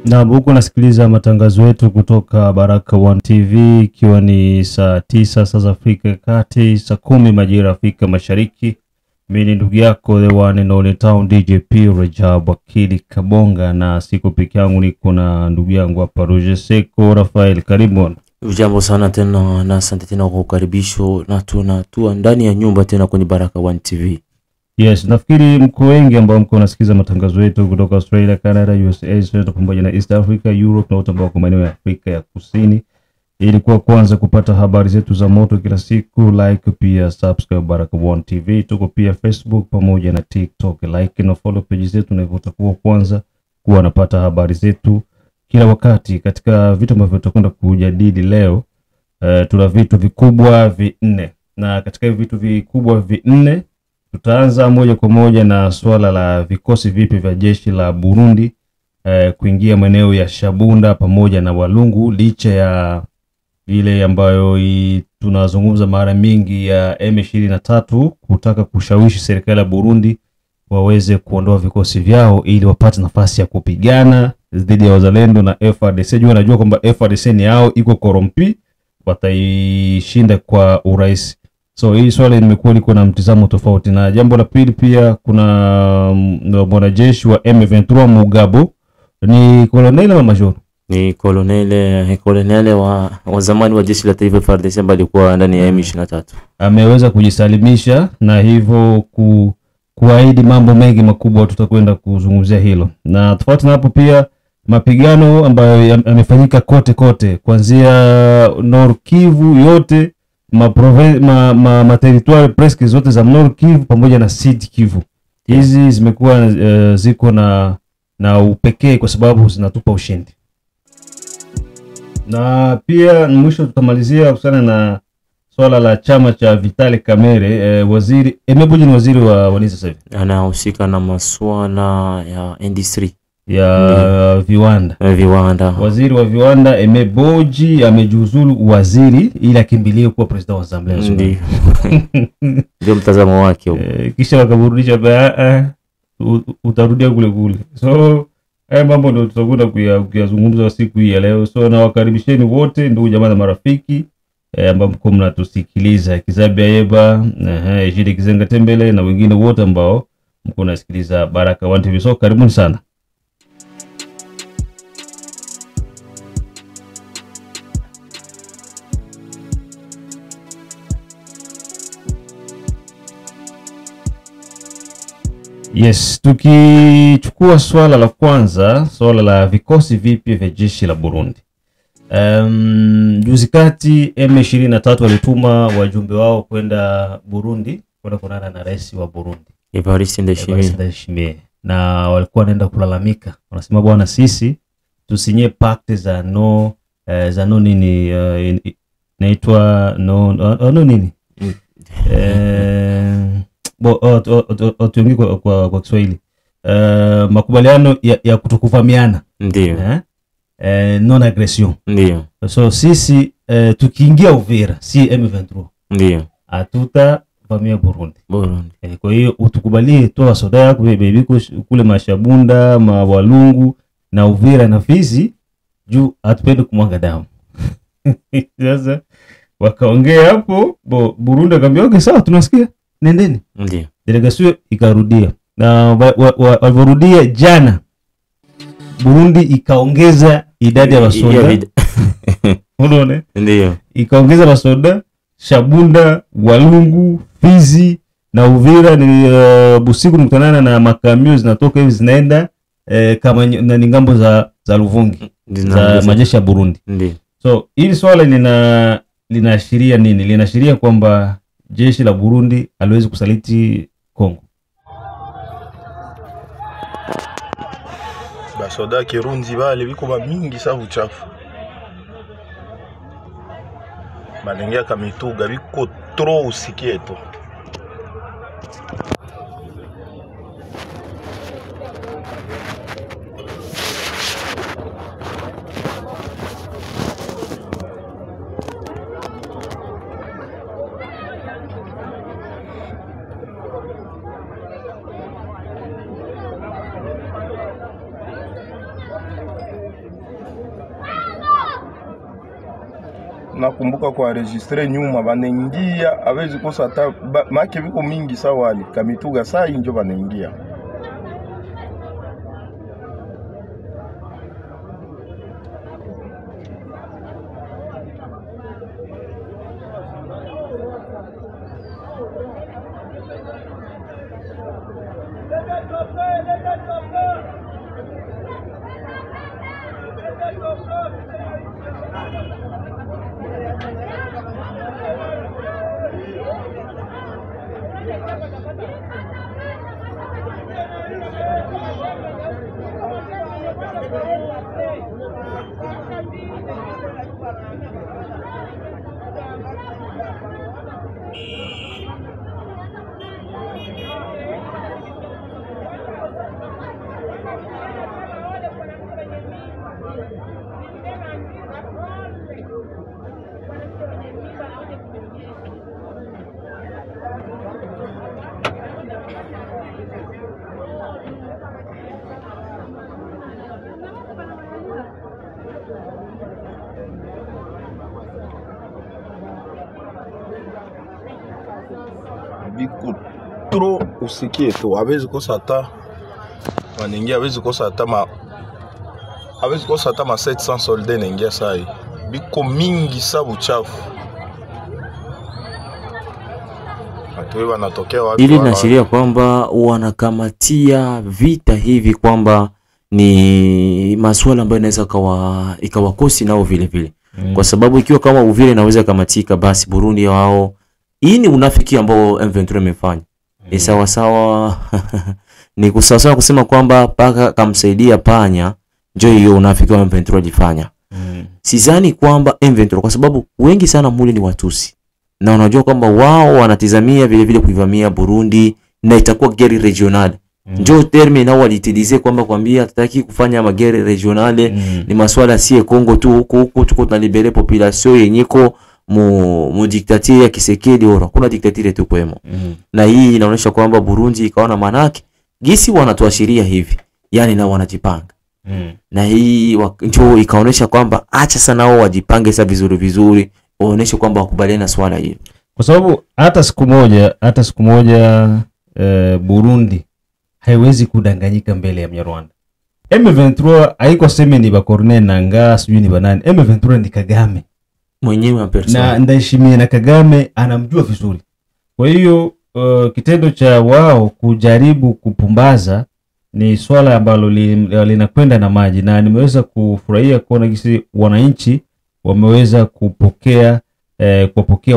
Na huko nasikiliza matangazo yetu kutoka Baraka One TV, ikiwa ni saa 9 saa za Afrika ya Kati, saa 10 majira Afrika Mashariki. Mimi ni ndugu yako the one and only town DJP Rajab Akili Kabonga, na siku peke yangu niko na ndugu yangu hapa Roger Seko Rafael. Karibu. Ujambo sana tena na asante tena kwa ukaribisho, na tunatua ndani ya nyumba tena kwenye Baraka One TV. Yes, nafikiri mko wengi ambao mko nasikiza matangazo yetu kutoka Australia, Canada, USA, Australia pamoja na East Africa, Europe na wote ambao kwa maeneo ya Afrika ya Kusini. Ili kwa kwanza kupata habari zetu za moto kila siku, like pia subscribe Baraka One TV. Tuko pia Facebook pamoja na TikTok, like na follow page zetu na hivyo utakuwa kwanza kuwa unapata habari zetu kila wakati. Katika vitu ambavyo tutakwenda kujadili leo, tuna vitu vikubwa vinne, na katika hivi vitu vikubwa vinne tutaanza moja kwa moja na swala la vikosi vipi vya jeshi la Burundi kuingia maeneo ya Shabunda pamoja na Walungu, licha ya ile ambayo tunazungumza mara mingi ya M23 kutaka kushawishi serikali ya Burundi waweze kuondoa vikosi vyao ili wapate nafasi ya kupigana dhidi ya wazalendo na FARDC. Jua najua kwamba FARDC ni yao iko korompi, wataishinda kwa urahisi. So hii swali limekuwa liko na mtizamo tofauti. Na jambo la pili pia, kuna mwanajeshi wa M23 Mugabo, ni colonel wa major, ni colonel wa zamani wa jeshi la taifa FARDC ambaye alikuwa ndani ya M23. Ameweza kujisalimisha na hivyo kuahidi mambo mengi makubwa, tutakwenda kuzungumzia hilo. Na tofauti na hapo pia, mapigano ambayo yamefanyika kote kuanzia Nord Kivu yote, ma territoire presque zote za Nord Kivu pamoja na Sud Kivu. Hizi zimekuwa ziko na upekee kwa sababu zinatupa ushindi. Na pia mwisho tutamalizia kuhusiana na swala la chama cha Vitali Kamere. Waziri Emeboji ni waziri wa ulinzi sasa hivi, anahusika na masuala ya industry ya viwanda. Waziri wa viwanda Emeboji amejiuzulu waziri ili akimbilie kuwa president wa Assembly. Ndio mtazamo wake huo. Kisha wakaburudisha utarudia kule. So haya mambo ndio tutakwenda kuyazungumza siku hii ya leo. So na wakaribisheni wote ndugu jamaa na marafiki ambao mko mnatusikiliza, Kizabi Ayeba, Ejide Kizenga Tembele na wengine wote ambao mko nasikiliza Baraka One TV. So karibuni sana. Yes, tukichukua swala la kwanza, swala la vikosi vipi vya jeshi la Burundi. Juzi kati M23 walituma wajumbe wao kwenda Burundi kwenda kuonana na rais wa Burundi, Evariste Ndayishimiye. Na walikuwa wanaenda kulalamika. Wanasema bwana, sisi tusinye pact za no nini, inaitwa no nini? Tuingie kwa Kiswahili. Makubaliano ya kutokuvamiana. Ndio. Non aggression. Ndio. So sisi tukiingia Uvira, si M23. Ndio. Hatutavamia Burundi. Kwa hiyo utukubalie toa soda yako baby kule Mashabunda, Walungu na Uvira na Fizi, juu atupende kumwanga damu. Sasa wakaongea hapo, Burundi akamwambia okay sawa, tunasikia, nendeni. Ndio. Delegation ikarudia. Na waliporudia jana, Burundi ikaongeza idadi ya wasoda. Unaona? Ndio. Ikaongeza wasoda Shabunda, Walungu, Fizi na Uvira. Ni busiku mkutanana na makamio zinatoka hivi zinaenda kama na ngambo za Luvungi za majeshi ya Burundi. Ndio. So hili swala linaashiria nini? Linaashiria kwamba jeshi la Burundi aliwezi kusaliti Kongo. Basoda Kirundi bale biko ba mingi sa uchafu. Balengia kamituga biko trop usikieto. nakumbuka kwa enregistre nyuma banaingia hawezi kosa hata make viko mingi sawali Kamituga saa injo banaingia. Biko tro usikie tu hawezi kosa hata wanaingia hawezi kosa hata ma 700 soldat naingia sai biko mingi sabu chafu watu wanatokea wapi ili inaashiria kwamba wanakamatia vita hivi kwamba ni masuala ambayo inaweza ikawakosi nao vile vile. Kwa sababu ikiwa kama Uvira inaweza kamatika basi Burundi wao hii ni unafiki ambao M23 imefanya. Ni sawa sawa ni kusawa kusema kwamba paka kamsaidia panya ndio hiyo unafiki wa M23 jifanya. Sidhani kwamba M23 kwa sababu wengi sana muli ni Watusi. Na unajua kwamba wao wanatizamia vile vile kuivamia Burundi na itakuwa guerre regionale. Njoo terme nao walitilize kwamba kwambia tutaki kufanya magere regionale ni masuala si Kongo tu huko tuko tunalibere population yenyeko mu dictature ya Kisekedi ora kuna dictature tu kwemo. Na hii inaonyesha kwamba Burundi ikaona manake gisi wanatuashiria hivi yani na wanajipanga. Na hii njoo ikaonyesha kwamba acha sana wao wajipange sasa vizuri waoneshe kwamba wakubaliana na swala hili. Kwa sababu hata siku moja Burundi haiwezi kudanganyika mbele ya Mnyarwanda. M23 haiko sema ni ba Corneille Nangaa sijui ni banani. M23 ni Kagame mwenyewe wa persona. Na Ndayishimiye na Kagame anamjua vizuri. Kwa hiyo kitendo cha wao kujaribu kupumbaza ni swala ambalo linakwenda na maji, na nimeweza kufurahia kuona jinsi wananchi wameweza kupokea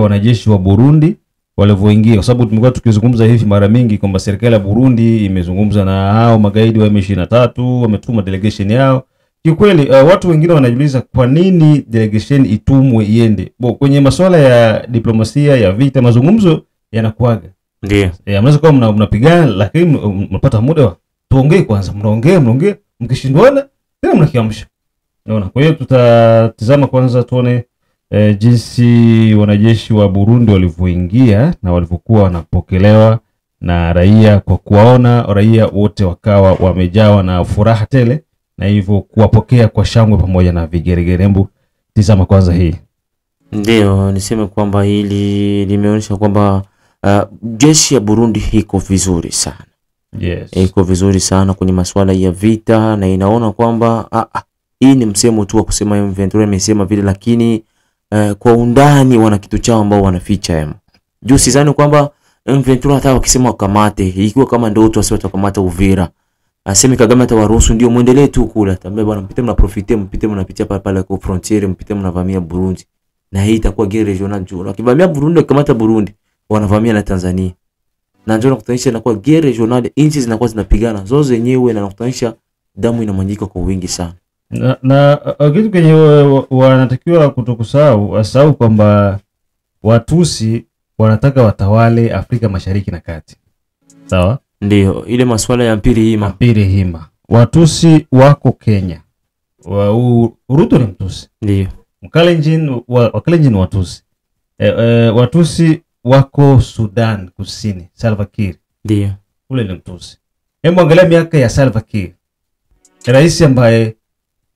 wanajeshi wa Burundi walivyoingia, kwa sababu tumekuwa tukizungumza hivi mara mingi kwamba serikali ya Burundi imezungumza na hao magaidi wa M23, wametuma delegation yao. Kiukweli watu wengine wanajiuliza kwa nini delegation itumwe iende. Kwenye masuala ya diplomasia ya vita mazungumzo yanakuaga. Ndio. Mnaweza kuwa mnapigana lakini mnapata muda wa tuongee kwanza, mnaongea mkishindwana tena mnakiamsha. Unaona? Kwa hiyo tutatizama kwanza tuone jinsi wanajeshi wa Burundi walivyoingia na walivyokuwa wanapokelewa na raia, kwa kuwaona raia wote wakawa wamejawa na furaha tele na hivyo kuwapokea kwa shangwe pamoja na vigeregere. Hebu tizama kwanza hii. Ndio niseme kwamba hili limeonyesha kwamba jeshi ya Burundi iko vizuri sana. Yes. Iko vizuri sana kwenye masuala ya vita na inaona kwamba hii ni msemo tu wa kusema M23 imesema vile, lakini kwa undani wana kitu chao ambao wanaficha. Juu sidhani kwamba M23 hata wakisema wakamate, ikiwa kama ndoto wasiwe watakamata Uvira, aseme Kagame atawaruhusu ndio muendelee tu kula. Tambe bwana mpite mnaprofite, mpite mnapitia pale kwa frontiere, mpite mnavamia Burundi. Na hii itakuwa guerre regionale juu. Wakivamia Burundi wakamata Burundi, wanavamia na Tanzania. Na ndio nakutanisha inakuwa guerre regionale, inchi zinakuwa zinapigana zote zenyewe na nakutanisha damu inamwagika kwa wingi sana. Na kitu kenye wanatakiwa kutokusahau asahau kwamba Watusi wanataka watawale Afrika Mashariki na Kati. Sawa? Ndio, ile masuala ya mpiri hima. Watusi wako Kenya. Ruto ni Mtusi. Ndio. Wakalenjin Watusi. Watusi wako Sudan Kusini, Salva Kiir. Ndio. Ule ni Mtusi. Hebu angalia miaka ya Salva Kiir. Rais ambaye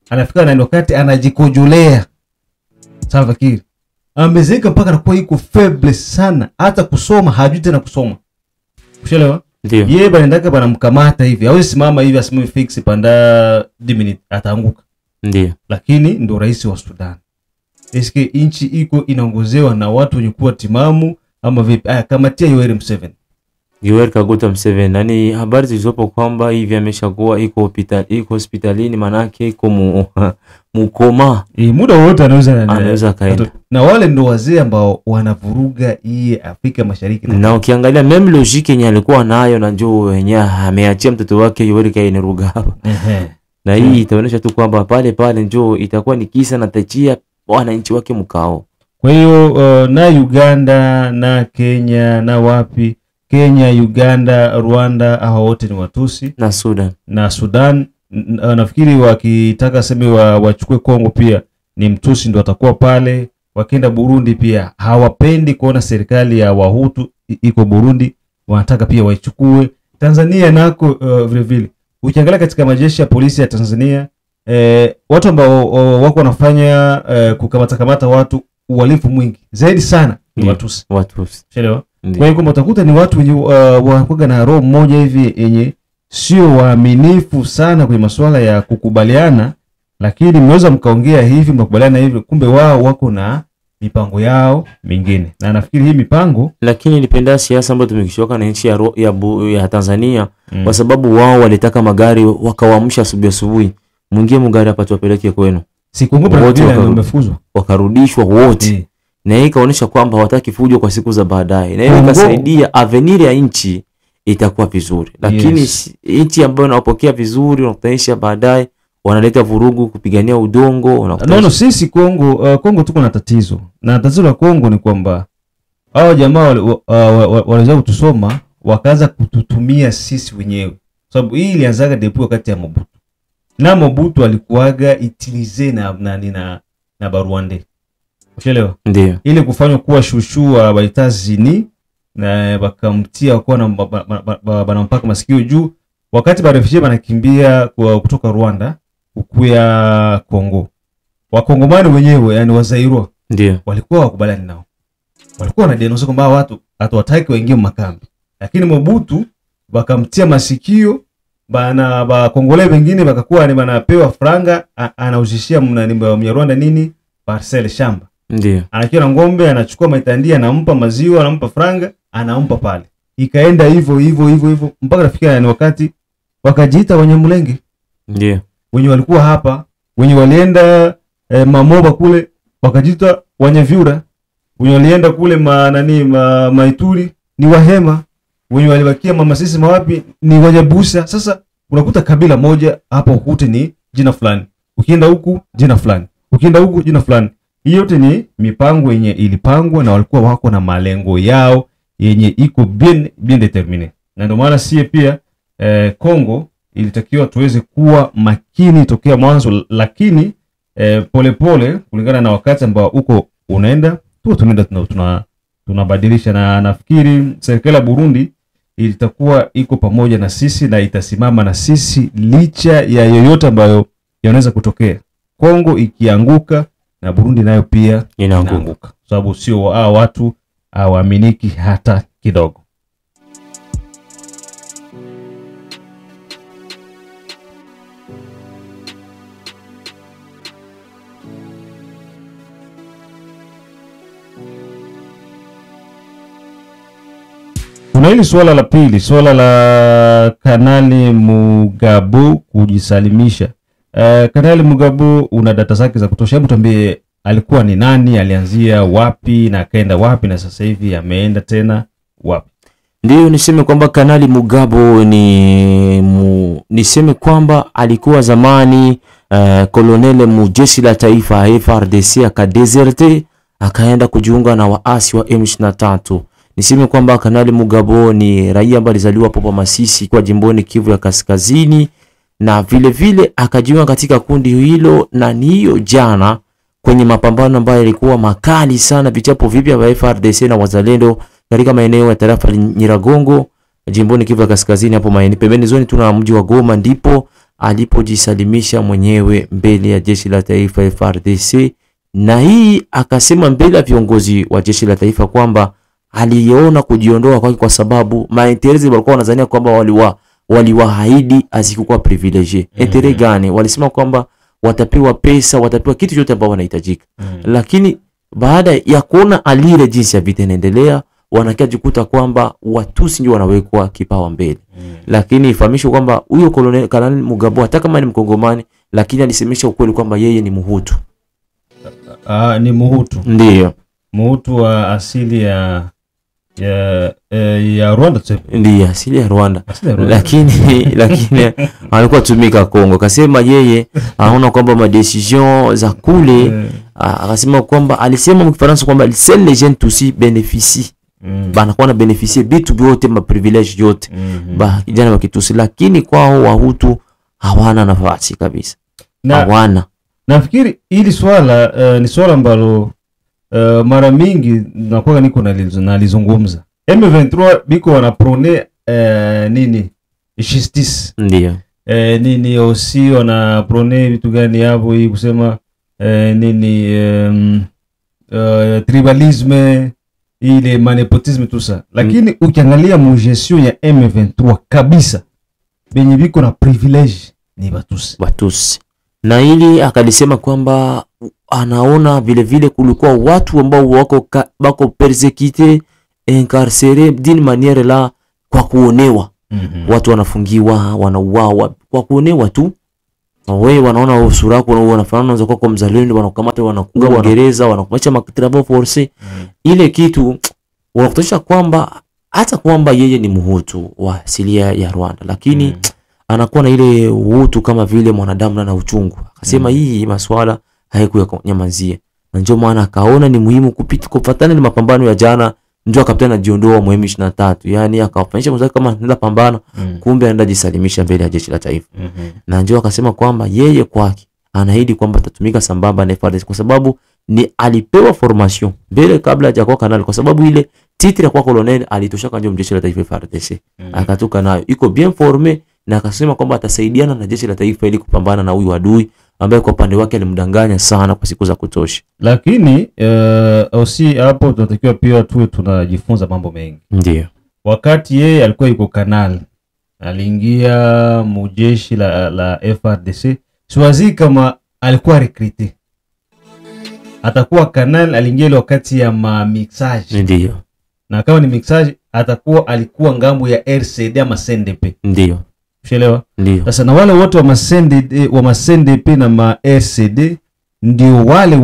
anafika na wakati anajikojolea Salva Kiir. Amezeka mpaka anakuwa iko feble sana, hata kusoma hajui tena kusoma. Ushelewa? Ndio. Yeye banaendaka banamkamata hivi, hawezi simama hivi asimame fix panda 10 minutes ataanguka. Ndio. Lakini ndo rais wa Sudan. Eske inchi iko inaongozewa na watu wenye kuwa timamu ama vipi? Kamatia Yoweri Museveni. Yoweri Kaguta Museveni, nani habari zilizopo kwamba hivi ameshakuwa iko hospitalini, manake iko mukoma. Muda wote anaweza kaenda. Na wale ndo wazee ambao wanavuruga hii Afrika Mashariki. Na ukiangalia meme logique yenye alikuwa nayo na njoo wenyewe ameachia mtoto wake Yoweri Kainerugaba. Na hii itaonyesha tu kwamba pale njoo itakuwa ni kisa na tachia wananchi wake mkao. Kwa hiyo na Uganda na Kenya na wapi, Kenya, Uganda, Rwanda, hao wote ni Watusi. Na Sudan nafikiri wakitaka sema wachukue Kongo pia ni Mtusi ndo atakuwa pale. Wakienda Burundi pia hawapendi kuona serikali ya Wahutu iko Burundi, wanataka pia waichukue. Tanzania nako vile vile. Ukiangalia katika majeshi ya polisi ya Tanzania, watu ambao wako wanafanya kukamata watu uhalifu mwingi zaidi sana ni Watusi. Unaelewa? Kwa hiyo kama utakuta ni watu wenye wanakuwa na roho moja hivi yenye sio waaminifu sana kwenye masuala ya kukubaliana, lakini mweza mkaongea hivi mkakubaliana hivi, kumbe wao wako na mipango yao mingine. Na nafikiri hii mipango, lakini nilipenda siasa ambayo tumekishoka na nchi ya Tanzania kwa sababu wao walitaka magari wakawaamsha asubuhi. Mwingie mgari hapa tuwapeleke kwenu. Si Kongo wote wamefuzwa, wakarudishwa wote. Na hii kaonesha kwamba hawataki fujo kwa siku za baadaye. Na hii ikasaidia avenir ya nchi itakuwa vizuri. Lakini nchi ambayo inapokea vizuri unakutanisha baadaye wanaleta vurugu kupigania udongo. Sisi Kongo tuko na tatizo. Na tatizo la Kongo ni kwamba hao jamaa waliweza kutusoma wakaanza kututumia sisi wenyewe. Sababu hii ilianzaga depuis wakati ya Mobutu. Na Mobutu alikuwaga itilize na Barwande. Ushelewa? Ndio. Ile kufanywa kuwa shushu wa Baitazini na bakamtia kwa na banampaka masikio juu wakati barefugee banakimbia kutoka Rwanda ukuya Kongo. Wakongomani wenyewe yani Wazairwa ndio walikuwa wakubaliani nao. Walikuwa wanadenosa kwamba watu hatuwataki waingie makambi. Lakini Mobutu bakamtia masikio bana Kongole wengine bakakuwa ni banapewa franga anauzishia Mnyarwanda nini parcel shamba. Ndio. Anakiona ngombe anachukua maitandia anampa maziwa anampa franga anampa pale. Ikaenda hivyo mpaka rafika ni wakati wakajiita Wanyamulenge. Ndio. Wenye walikuwa hapa, wenye walienda Mamoba kule wakajiita Wanyavyura. Wenye walienda kule Maituri ni Wahema. Wenye walibakia Masisi mawapi ni Wanyabusa. Sasa unakuta kabila moja hapo ukute ni jina fulani. Ukienda huku jina fulani. Ukienda huku jina fulani. Hiyo yote ni mipango yenye ilipangwa na walikuwa wako na malengo yao yenye iko bien determine. Na ndio maana sie pia Kongo ilitakiwa tuweze kuwa makini tokea mwanzo, lakini pole kulingana na wakati ambao uko unaenda tunaenda tunabadilisha. Na nafikiri serikali ya Burundi ilitakuwa iko pamoja na sisi na itasimama na sisi licha ya yoyote ambayo yanaweza kutokea. Kongo ikianguka na Burundi nayo pia inaanguka. Sababu sio watu hawaaminiki hata kidogo. Kuna hili swala la pili, swala la Kanali Mugabu kujisalimisha. Kanali Mugabu una data zake za kutosha. Hebu tuambie alikuwa ni nani, alianzia wapi na akaenda wapi na sasa hivi ameenda tena wapi? Ndio niseme kwamba Kanali Mugabu niseme kwamba alikuwa zamani kolonele mujeshi la taifa FARDC, akadeserte akaenda kujiunga na waasi wa M23. Niseme kwamba Kanali Mugabu ni raia ambaye alizaliwa hapo Masisi kwa jimboni Kivu ya Kaskazini, na vile vile akajiunga katika kundi hilo, na niyo jana kwenye mapambano ambayo yalikuwa makali sana, vichapo vipya vya FARDC na wazalendo katika maeneo ya tarafa Nyiragongo jimboni Kivu ya Kaskazini hapo maeneo pembeni zoni tuna mji wa Goma, ndipo alipojisalimisha mwenyewe mbele ya jeshi la taifa FARDC Na hii akasema mbele ya viongozi wa jeshi la taifa kwamba aliona kujiondoa kwake kwa sababu mainterezi walikuwa wanadhania kwamba waliwaahidi asikuwa privilege. Intere gani? Walisema kwamba watapewa pesa, watapewa kitu chote ambao wanahitajika. Lakini baada ya kuona alire jinsi ya vita inaendelea, wanakia jikuta kwamba Watusi ndio wanawekwa kipawa mbele. Lakini ifahamishwe kwamba huyo Kanali Mugabo hata kama ni Mkongomani, lakini alisemesha ukweli kwamba yeye ni Muhutu. Ni Muhutu. Ndiyo. Muhutu wa asili ya Rwanda tsepe. Ndiyo, asili ya Rwanda. Lakini alikuwa tumika Kongo. Kasema yeye anaona kwamba ma decision za kule, akasema kwamba alisema mkifaransa kwamba seul les jeunes Tutsi bénéficient. Banakuwa na beneficie bitu byote, ma privilege yote. Kijana wa Kitusi, lakini kwao Wahutu hawana nafasi kabisa. Hawana. Nafikiri hili swala ni swala ambalo mara mingi nakuwa niko nalizungumza. M23 biko wanaprone nini? Justice. Ndiyo. Nini aussi wanaprone vitu gani hapo hii kusema nini tribalisme, ile manepotisme tout ça. Lakini ukiangalia mugestion ya M23 kabisa benye biko na privilege ni Batusi. Na ili akalisema kwamba anaona vile vile kulikuwa watu ambao wako persecuté, incarcéré d'une manière là, kwa kuonewa. Watu wanafungiwa, wanauawa kwa kuonewa tu. Wewe wanaona usura wako unafanana na kwa mzalendo, wanakukamata, wanakuga gereza, wanakuacha matravo force. Ile kitu unakutosha kwamba hata kwamba yeye ni Muhutu wa asili ya Rwanda, lakini anakuwa na ile utu kama vile mwanadamu na uchungu. Akasema hii masuala haikunyamazia. Na ndio maana akaona ni muhimu kufatana na mapambano ya jana, ndio akapitana jiondoa mu M23. Yani akafanyisha mzaki kama nenda pambana, kumbe anaenda jisalimisha mbele ya jeshi la taifa. Na ndio akasema kwamba yeye kwake anaahidi kwamba atatumika sambamba na FARDC kwa sababu ni alipewa formation mbele kabla hajakuwa kanali, kwa sababu ile titre kwa colonel alitoshaka ndio jeshi la taifa FARDC. Akatoka nayo iko bien formé, na akasema kwamba atasaidiana na jeshi la taifa ili kupambana na huyu adui ambaye kwa upande wake alimdanganya sana kwa siku za kutosha. Lakini aussi hapo tunatakiwa pia tuwe tunajifunza mambo mengi. Ndiyo. Wakati yeye alikuwa yuko kanali, aliingia mujeshi la FARDC, siwazi kama alikuwa recruté. Atakuwa kanali, aliingia ile wakati ya mixage. Ndiyo. Na kama ni mixage, alikuwa ngambo ya RCD ama CNDP. Ndiyo. Ushelewa? Ndiyo. Sasa na wale wote wa CNDP na ma RCD ndio wale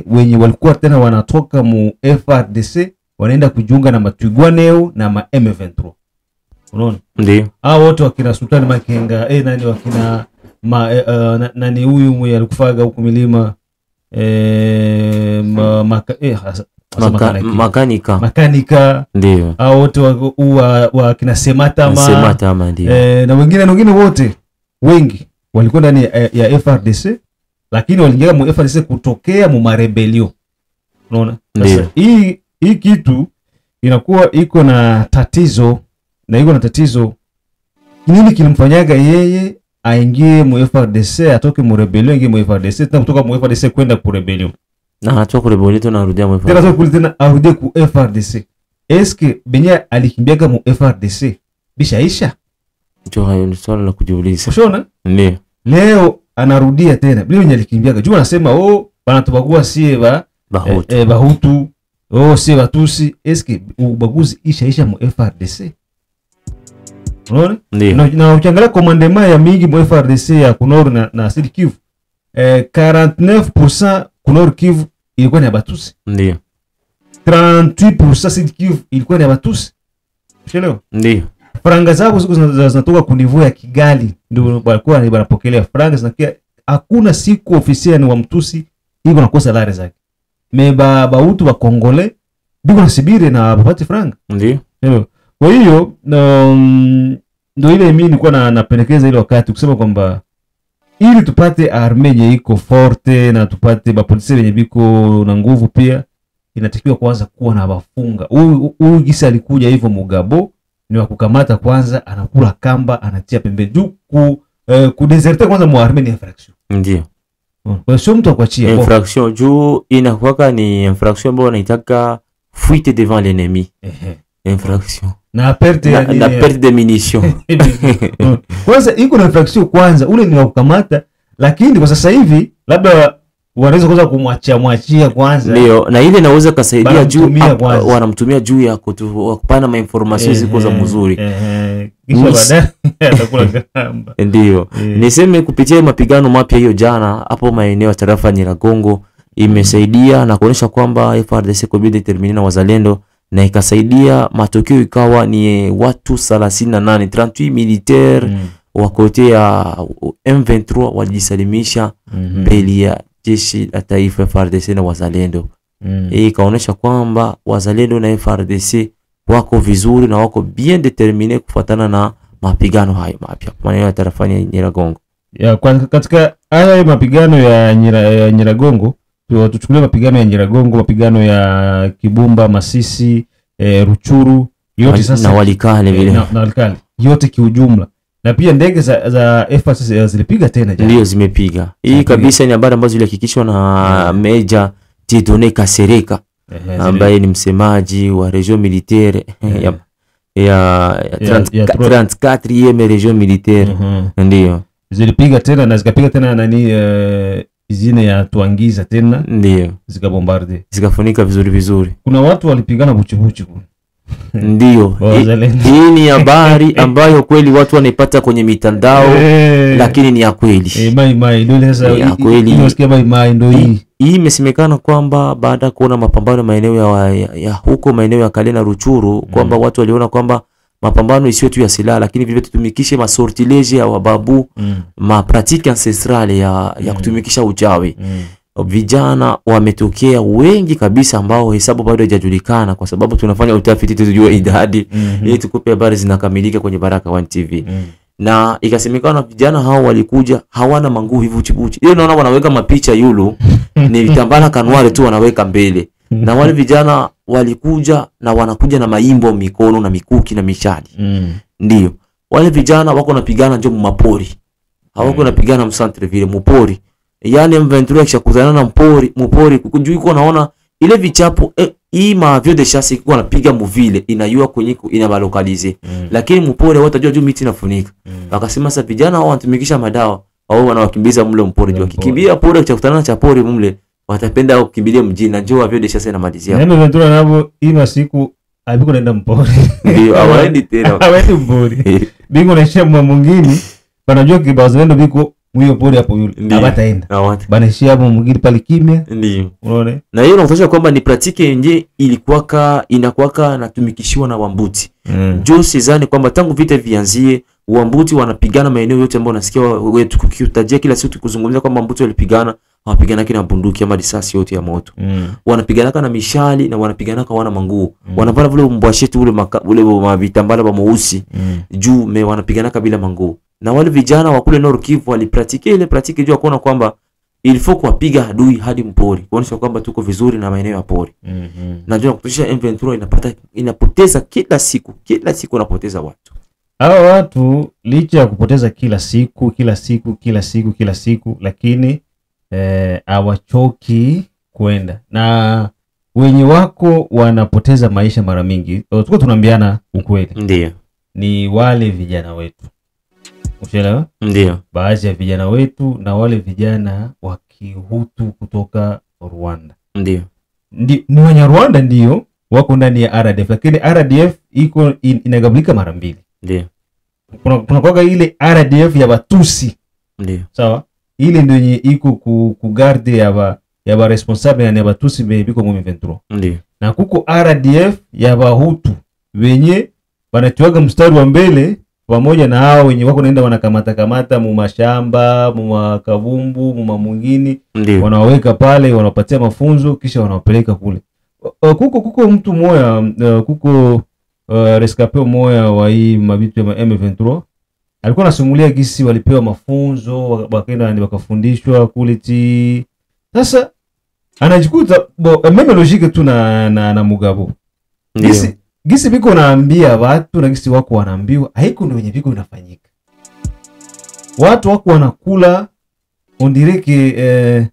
wenye walikuwa tena wanatoka mu FARDC wanaenda kujiunga na Matwigwaneo na ma M23. Unaona? Ndiyo. Hao wote wakina Sultani Makenga, nani wakina nani huyu mwe alikufaga huko milima makanika. Ndiyo. Hao wote wakina Sematama ndiyo. Na wengine wote wengi walikuwa ndani ya FARDC, lakini waliingia mu FARDC kutokea mu marebelio. Unaona? Sasa hii kitu inakuwa iko na tatizo, na iko na tatizo nini kilimfanyaga yeye aingie mu FARDC, atoke mu rebelio aingie mu FARDC, tena kutoka mu FARDC kwenda ku rebelio. Na anatoka ku rebelio tena arudia mu FARDC. Tena atoka tena arudie ku FARDC. Eske benya alikimbiaga mu FARDC bishaisha? Ndio hayo ni swala la kujiuliza. Ushona? Ndio. Leo anarudia tena. Bila mwenye alikimbiaga. Juu anasema banatubagua sie Bahutu. Sie Batusi. Eske ubaguzi ishaisha mu FARDC? Unaona? Na ukiangalia komandema ya mingi mu FARDC ya Kunor na Sud Kivu, 49% Kunor Kivu ilikuwa ni Batusi. Ndio. 38% Sud Kivu ilikuwa ni Batusi. Ushelewa? Ndio. Franga zao zinatoka ku niveau ya Kigali, ndio walikuwa wanapokelea franga zinakia. Hakuna siku ofisiali wa Mtusi iko na kosa salari zake. Bahutu wa Kongole biko nasibiri na bapati franga. Ndio. Kwa hiyo ndio ile mimi nilikuwa napendekeza ile wakati kusema kwamba ili tupate arme yenye iko forte na tupate bapolisi wenye biko na nguvu, pia inatakiwa kwanza kuwa na bafunga. Huyu gisa alikuja hivyo Mugabo ni wa kukamata kwanza, anakula kamba, anatia pembeni juu ku deserter kwanza mu arme ni infraction. Ndio. Kwa sio mtu akuachia. Infraction juu inakuwa ni infraction ambayo wanaitaka fuite devant l'ennemi. Infraction. Na perte de munition. Kwanza iko na infraction kwanza, ule ni wa kukamata, lakini kwa sasa hivi labda wanaweza kwanza kumwachia kwanza. Ndio, na ile inaweza kusaidia juu wanamtumia juu ya kupana ma information ziko za mzuri. Kisha baadaye atakula kamba. Ndio. Niseme kupitia mapigano mapya hiyo jana hapo maeneo ya tarafa Nyiragongo imesaidia na kuonyesha kwamba FARDC kwa bidii determine na wazalendo, na ikasaidia matokeo ikawa ni watu 38 militaire wa kote ya M23 walijisalimisha mbele ya jeshi la taifa FARDC na wazalendo. Hii ikaonyesha kwamba wazalendo na FARDC wako vizuri na wako bien determine kufuatana na mapigano hayo mapya maeneo ya tarafa ya Nyiragongo. Ya katika haya mapigano ya Nyiragongo, tuchukulie mapigano ya Nyiragongo, mapigano ya Kibumba, Masisi, Ruchuru, yote sasa na Walikale vile. Na Walikale. Yote kiujumla. Na pia ndege za FARDC zilipiga tena jana. Ndio zimepiga. Hii kabisa ni habari ambazo zilihakikishwa na Meja Dieudonné Kasereka ambaye ni msemaji wa region militaire ya 34e region militaire. Ndio. Zilipiga tena na zikapiga tena nani izine ya Tuangiza tena. Ndio. Zikabombarde. Zikafunika vizuri. Kuna watu walipigana buchibuchi. Ndio. Hii ni habari ambayo kweli watu wanaipata kwenye mitandao lakini ni ya kweli. Mai ndio sasa unasikia mai ndio hii. Hii imesemekana kwamba baada kuona mapambano maeneo ya huko maeneo ya Kale na Ruchuru kwamba watu waliona kwamba mapambano isiyo tu ya silaha lakini vile tutumikishe masortilege ya wababu, ma pratique ancestrale ya kutumikisha uchawi. Vijana wametokea wengi kabisa ambao hesabu bado haijajulikana kwa sababu tunafanya utafiti tujue idadi ili tukupe habari zinakamilika kwenye Baraka1 TV. Na ikasemekana vijana hao walikuja hawana manguo hivi uchibuchi. Ile naona wanaweka mapicha yulu ni vitambala kanwale tu wanaweka mbele. Na wale vijana walikuja na wanakuja na maimbo mikono na mikuki na mishali. Ndio. Wale vijana wako napigana njo mapori. Hawako napigana msantre vile mpori. Yani M23 akishakutana na mpori kujui iko naona ile vichapo hii mavio de chasse iko anapiga muvile inayua kwenye ina malokalize. Lakini mpori watajua juu miti inafunika. Wakasema sasa vijana wao wanatumikisha madawa au wanawakimbiza mle mpori juu kikimbia pori akishakutana na pori mle watapenda au kukimbilia mjini na njoo mavio de chasse na malizia. M23 nabo hii siku abiko naenda mpori. Ndio hawaendi tena. Hawaendi mpori. Bingo na shamba mwingine wanajua kibazalendo biko mwiyo pori hapo yule abataenda banashia hapo mwingine pale kimya. Ndio unaona, na hiyo inaonyesha kwamba ni pratique yenye inakuwaka natumikishiwa na Wambuti. Jo sizani kwamba tangu vita vianzie Wambuti wanapigana maeneo yote ambayo unasikia wewe tukiutajia kila siku tukuzungumzia kwamba Wambuti walipigana, wanapigana kina bunduki ama risasi yote ya moto. Wanapigana na mishali na wanapigana wana manguo. Wanapana vile mbwashetu ule mavitambala ba mweusi juu wanapigana bila manguo. Na wale vijana wa kule Nord Kivu walipratike ile pratique juu kuona kwamba il faut kuwapiga adui hadi mpori. Kuonyesha kwamba tuko vizuri na maeneo ya pori. Na ndio kutosha M23 inapoteza kila siku inapoteza watu. Hao watu licha ya kupoteza kila siku lakini hawachoki kwenda. Na wenye wako wanapoteza maisha mara mingi. Tuko tunaambiana ukweli. Ndio. Ni wale vijana wetu. Ushelewa? Ndio. Baadhi ya vijana wetu na wale vijana wa Kihutu kutoka Rwanda. Ndio. Ni Wanyarwanda ndio wako ndani ya RDF, lakini RDF iko inagawanyika mara mbili. Ndio. Kuna kwa ile RDF ya Batusi. Ndio. Sawa? Ile ndio yenye iko ku garde ya ba responsable na Batusi biko mu M23. Ndio. Na kuko RDF ya Bahutu wenye wanatuaga mstari wa mbele pamoja na hao wenye wako naenda wanakamata mu mashamba, mu makabumbu, mu mwingine, wanawaweka pale, wanapatia mafunzo kisha wanawapeleka kule. Kuko mtu moya, kuko rescapé moya wa hii mabitu ya M23 alikuwa anasimulia gisi walipewa mafunzo wakaenda ndio wakafundishwa kule ti. Sasa anajikuta meme logique tu na Mugabo. Gisi biko naambia watu na gisi wako wanaambiwa haiko ndio wenye biko inafanyika. Watu wako wanakula on dirait que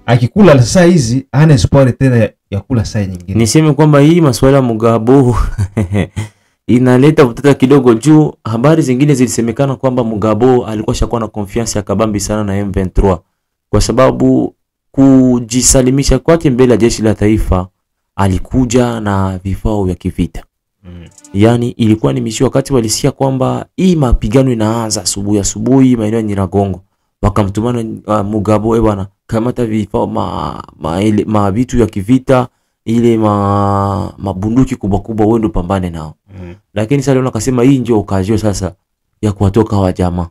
akikula saa hizi hana espoir tena ya kula saa nyingine. Niseme kwamba hii masuala Mugabo inaleta utata kidogo juu habari zingine zilisemekana kwamba Mugabo alikuwa shakuwa na confiance ya kabambi sana na M23 kwa sababu kujisalimisha kwake mbele ya jeshi la taifa alikuja na vifaa vya kivita. Yani ilikuwa ni mishio wakati walisikia kwamba hii mapigano inaanza asubuhi maeneo ya Nyiragongo, wakamtumana Mugabo bwana kamata vifaa vitu ya kivita ile mabunduki kubwa wewe ndo pambane nao. Lakini sasa leo akasema hii ndio okazio sasa ya kuwatoka wa jamaa.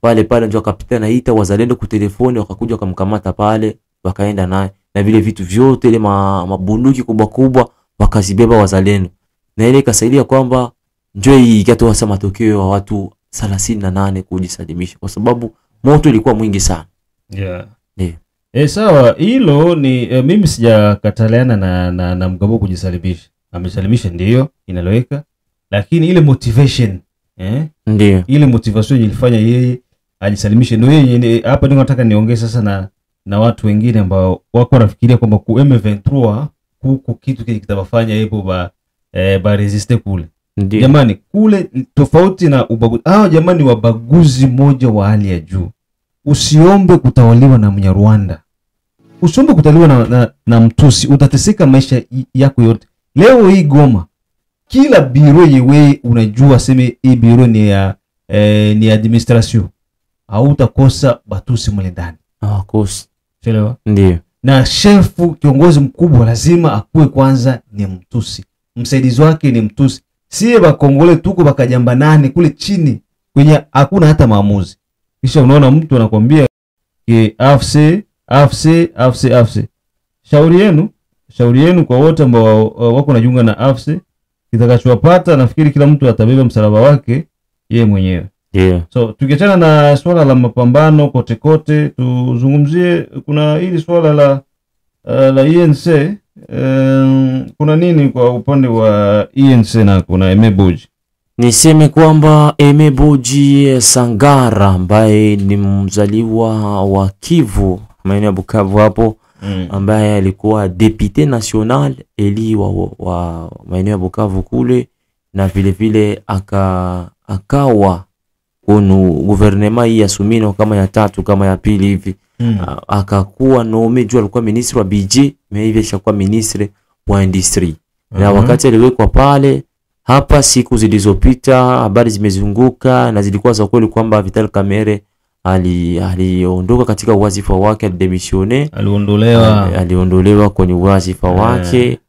Pale ndio akapita ita wazalendo kwa telefoni wakakuja wakamkamata pale wakaenda naye na vile vitu vyote ile mabunduki kubwa wakazibeba wazalendo. Na ile ikasaidia kwamba ndio ikatoa sasa matokeo ya watu 38 kujisalimisha kwa sababu moto ilikuwa mwingi sana. Yeah. Sawa, hilo ni mimi sijakataliana na Mugabo kujisalimisha. Amesalimisha ndio inaloweka, lakini ile motivation ndio ile motivation ilifanya yeye ajisalimishe ndio yeye hapa ndio nataka niongee sasa na watu wengine ambao wako wanafikiria kwamba ku M23 kuko kitu kile kitabafanya hapo ba resiste kule. Ndiyo. Jamani kule tofauti na ubaguzi. Jamani wabaguzi moja wa hali ya juu. Usiombe kutawaliwa na Mnyarwanda. Usiombe kutawaliwa na Mtusi, utateseka maisha yako yote. Leo hii Goma kila biro yewe unajua sema hii biro ni administration. Hautakosa Batusi mle ndani. Kosi. Chelewa? Ndiyo. Na shefu kiongozi mkubwa lazima akuwe kwanza ni Mtusi. Msaidizi wake ni Mtusi. Siye Bakongole tuko bakajamba nane kule chini kwenye hakuna hata maamuzi. Kisha unaona mtu anakuambia AFC. Shauri yenu kwa wote ambao wako najiunga na AFC, kitakachowapata nafikiri kila mtu atabeba msalaba wake yeye mwenyewe. Yeah. So tukiachana na swala la mapambano kote tuzungumzie kuna hili swala la ENC. Kuna nini kwa upande wa ENC na kuna Emeboji? Niseme kwamba Emeboji Sangara ambaye ni mzaliwa wa Kivu, maeneo ya Bukavu hapo, ambaye alikuwa député national eli wa maeneo ya Bukavu kule, na vile akawa kunu gouvernement hii ya Sumino kama ya tatu kama ya pili hivi. Akakuwa nommé juu alikuwa ministre wa budget, mais hivi ashakuwa ministre wa industrie. Na wakati aliwekwa pale hapa siku zilizopita habari zimezunguka na zilikuwa za kweli kwamba Vital Kamerhe aliondoka katika wazifa wake, alidemissione, aliondolewa kwenye wazifa wake.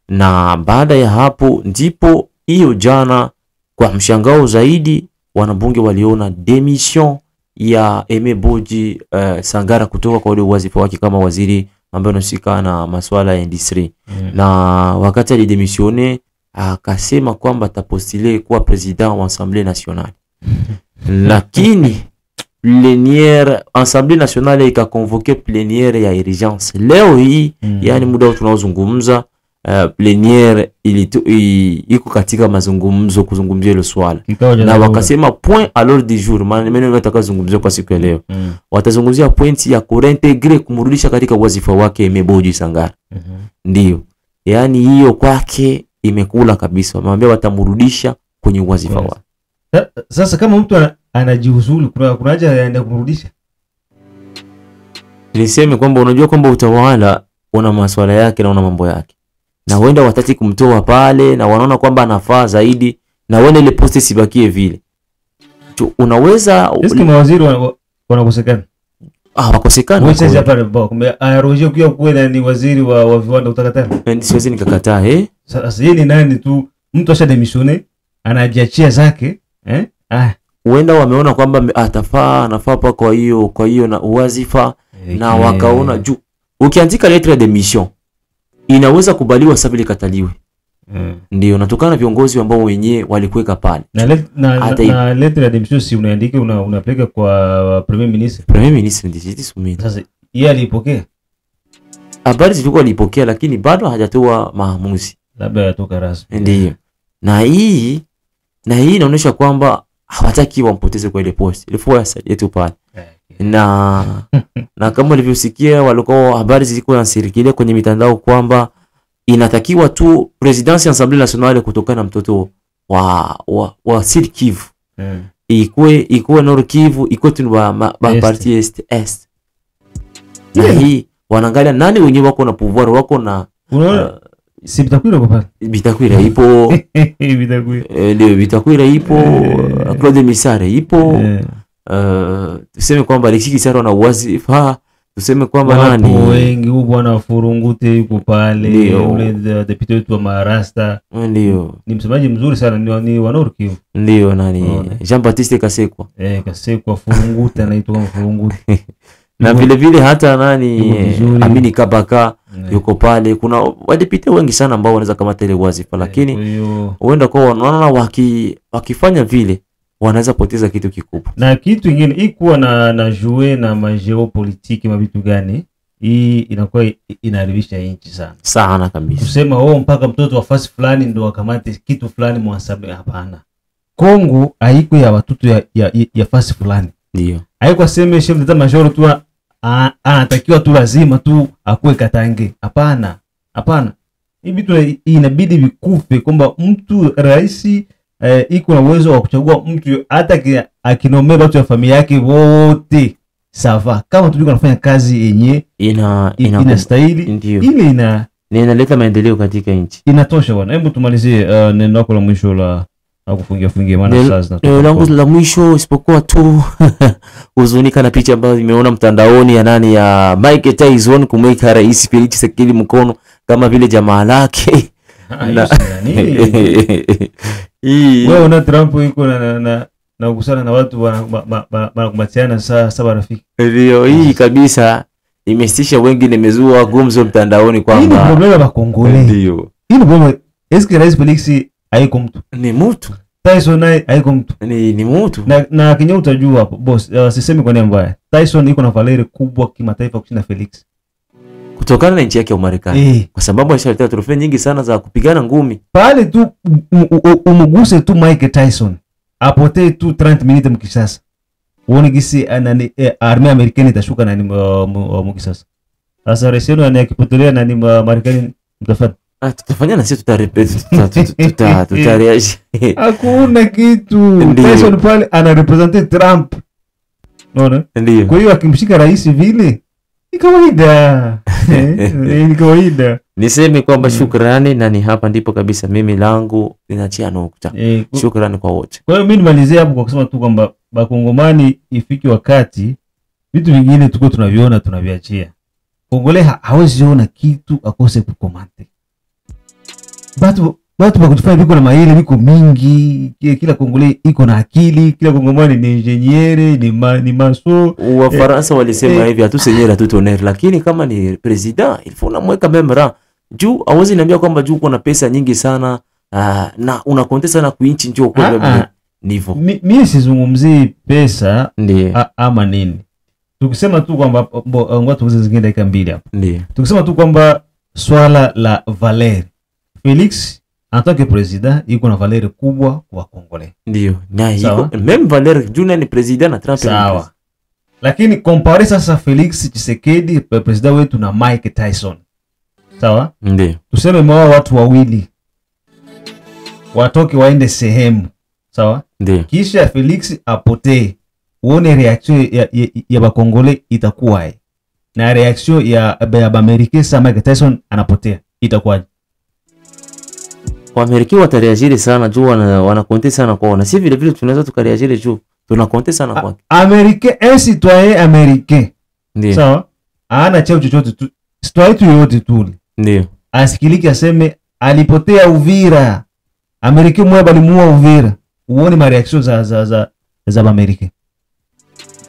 Na baada ya hapo ndipo hiyo jana kwa mshangao zaidi wanabunge waliona demission ya Emeboji Sangara kutoka kwa ule wazifa wake kama waziri ambaye anashika na masuala ya industry. Na wakati alidemissione akasema kwamba atapostile kuwa president wa Assemblée nationale. Lakini plénière Assemblée nationale ikakonvoke plénière ya urgence leo hii, yani muda tunaozungumza plénière iko katika mazungumzo kuzungumzia ile swala. Na wakasema point à l'ordre du jour, maana mimi nitakazungumzia kwa siku ya leo. Watazungumzia pointi ya kureintegrer, kumrudisha katika wazifa wake Emeboji Sangara. Ndio. Yani hiyo kwake imekula kabisa. Wamwambia watamrudisha kwenye wazifa wake. Sasa kama mtu anajiuzulu kuna haja ya kumrudisha? Niseme kwamba unajua kwamba utawala una masuala yake na una mambo yake. Na wenda watati kumtoa pale na wanaona kwamba anafaa zaidi na wenda ile posti sibakie vile. Unaweza eski mawaziri wanakosekana? Wakosekana. Wewe sasa pale kumbe Roger ukiwa kwenda ni waziri wa viwanda utakataa? Siwezi nikakataa Sasa yeye ni nani tu mtu ashademisione anajiachia zake Wenda wameona kwamba anafaa pa kwa hiyo na wazifa na wakaona juu ukiandika lettre de mission inaweza kubaliwa sababu ile kataliwe. Ndio natokana na viongozi ambao wenyewe walikuweka pale. Na lettre de mission si unaandika unapeleka kwa premier ministre. Premier ministre ndiye Sumino. Sasa yeye alipokea. Habari zilikuwa alipokea lakini bado hajatoa maamuzi. Labda yatoka rasmi. Ndio. Na hii inaonyesha kwamba hawataki wampoteze kwa ile post. Ile force yetu pale. na kama ulivyosikia walikuwa habari zilikuwa zinasirikilia kwenye mitandao kwamba inatakiwa tu Presidence ya Assemblée Nationale kutokana na mtoto wa Sud Kivu. Ikuwe Nord Kivu, ikuwe tu parti est. Na hii wanaangalia nani wenyewe wako na pouvoir, wako na si Bitakwira kwa pale. Bitakwira ipo. Ndio Bitakwira ipo, Claude Misare ipo. Tuseme kwamba Alexis Kisaro na wazifa, tuseme kwamba nani wengi huko bwana Furungute yuko pale, ule deputy wetu wa Marasta. Ndio. Ni msemaji mzuri sana, ni wa Nord Kivu. Ndio nani? Jean Baptiste Kasekwa. Kasekwa Furungute anaitwa Furungute. Na vile vile hata nani Amini Kabaka yuko pale. Kuna wadepite wengi sana ambao wanaweza kama tele wazifa, lakini huenda kwa wanaona wakifanya vile wanaweza poteza kitu kikubwa. Na kitu kingine ikuwa na jouer na mageopolitiki mabitu gani, hii inakuwa inaharibisha nchi sana kabisa. Kusema mpaka mtoto wa fasi fulani ndo akamate kitu fulani mwasabu, hapana. Kongo haiko ya watoto ya fasi fulani. Ndio. Haiko sema chef d'état major tu anatakiwa tu lazima tu akue Katange. Hapana. Hii vitu inabidi vikufe kwamba mtu raisi iko na uwezo wa kuchagua mtu hata akinomea watu wa familia yake wote sawa, kama tu anafanya kazi yenye inastahili, ile inaleta maendeleo katika nchi. Inatosha bwana. Hebu tumalizie neno lako la mwisho la kufungia maana sasa zinatoka. Langu la mwisho isipokuwa tu huzunika na picha ambayo nimeona mtandaoni ya nani ya Mike Tyson kumweka Rais Felix Tshisekedi mkono kama vile jamaa lake. Wewe una Trump yuko na kusana na watu wanakumbatiana sasa rafiki. Ndio hii kabisa imestisha wengi, nimezua gumzo mtandaoni kwamba hii problema ya Kongole. Ndio. Hii problema eske Rais Felix haiko mtu. Ni mtu. Tyson naye haiko mtu. Ni mtu. Na Kenya utajua hapo boss, sisemi kwa nini mbaya. Tyson iko na valeri kubwa kimataifa kushinda Felix. Kutokana na nchi yake ya Marekani. Kwa sababu alishaleta trofea nyingi sana za kupigana ngumi. Pale tu umuguse tu Mike Tyson, apotee tu 30 minutes mkisasa. Uone gisi anani armée américaine itashuka nani mkisasa. Sasa reseno anakipotelea nani Marekani mtafanya. Tutafanya na sisi tutareaje. Hakuna kitu. Tyson pale ana represent Trump. Unaona? Ndio. Kwa hiyo akimshika rais vile ni kawaida. Ni kawaida. Niseme kwamba shukrani, na ni hapa ndipo kabisa mimi langu linachia nukta. Shukrani kwa wote. Kwa hiyo mimi nimalizie hapo kwa kusema tu kwamba Bakongomani ifiki wakati vitu vingine tuko tunaviona tunaviachia. Kongole hawezi ona kitu akose kukomante. Watu bakutufanya biko na maile biko mingi, kila Kongole iko na akili, kila Kongomani ni engineer, ni maso. Wa Faransa walisema hivi hatusenyera tutonere, lakini kama ni president ilifo unamweka memra juu, hawezi niambia kwamba juu uko na pesa nyingi sana na unakontesa sana kuinchi njoo kwa nivo. Mimi sizungumzii pesa ama nini. Tukisema tu kwamba ngoja tuweze zingine dakika mbili hapo. Ndio. Tukisema tu kwamba swala la Valeri Felix en tant que président iko na Valeri kubwa kwa Kongole. Ndio. Na iko même Valeri Junior ni president na Trump. Sawa. Lakini compare sasa Felix Tshisekedi president wetu na Mike Tyson. Sawa? Ndio. Tuseme mwa watu wawili watoke waende sehemu. Sawa? Ndio. Kisha Felix apotee. Uone reaction ya Bakongole itakuwa hai. Na reaction ya Amerika sa Mike Tyson anapotea itakuwa. Wa Amerika watareagire sana juu wanakonte sana kwa na si vile vile tunaweza tukareagire juu tunakonte sana kwa Amerika, un citoyen américain. Ndio. Sawa? Ana cheo chochote tu. Citoyen tu yote tu. Ndio. Asikiliki aseme alipotea Uvira. Amerika mwe balimuua Uvira. Uone ma reaction za Amerika.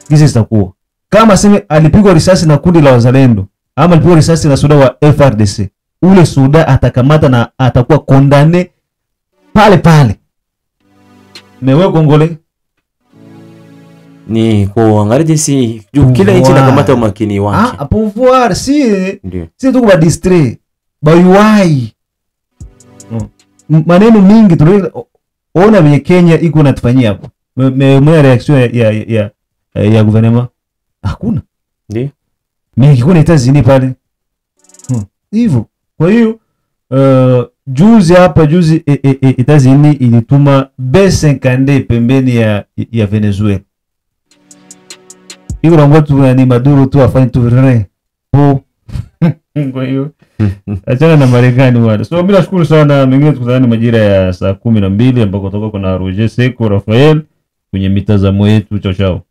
Hizi zitakuwa. Kama aseme alipigwa risasi na kundi la wazalendo ama alipigwa risasi na soda wa FRDC. Ule soda atakamata na atakuwa kondane pale. Mewe Kongole ni kuangalia jinsi juu kila nchi inakamata umakini wake. Pouvoir si tuko ba distrait. Ba UI. Maneno mingi tunaona vile Kenya iko natufanyia hapo. Mwe reaction ya gouvernement Hakuna. Ndio. Mimi kuna Etazini pale. Hivyo. Kwa hiyo juzi Etazini ilituma B50 pembeni ya Venezuela. Hiyo na watu ni Maduro tu afanye tu rien. Kwa hiyo achana na Marekani wale. So mimi nashukuru sana, mengine tukutane majira ya saa 12 ambako tutakuwa kuna Roger Seko Rafael kwenye mitazamo yetu. Chao chao.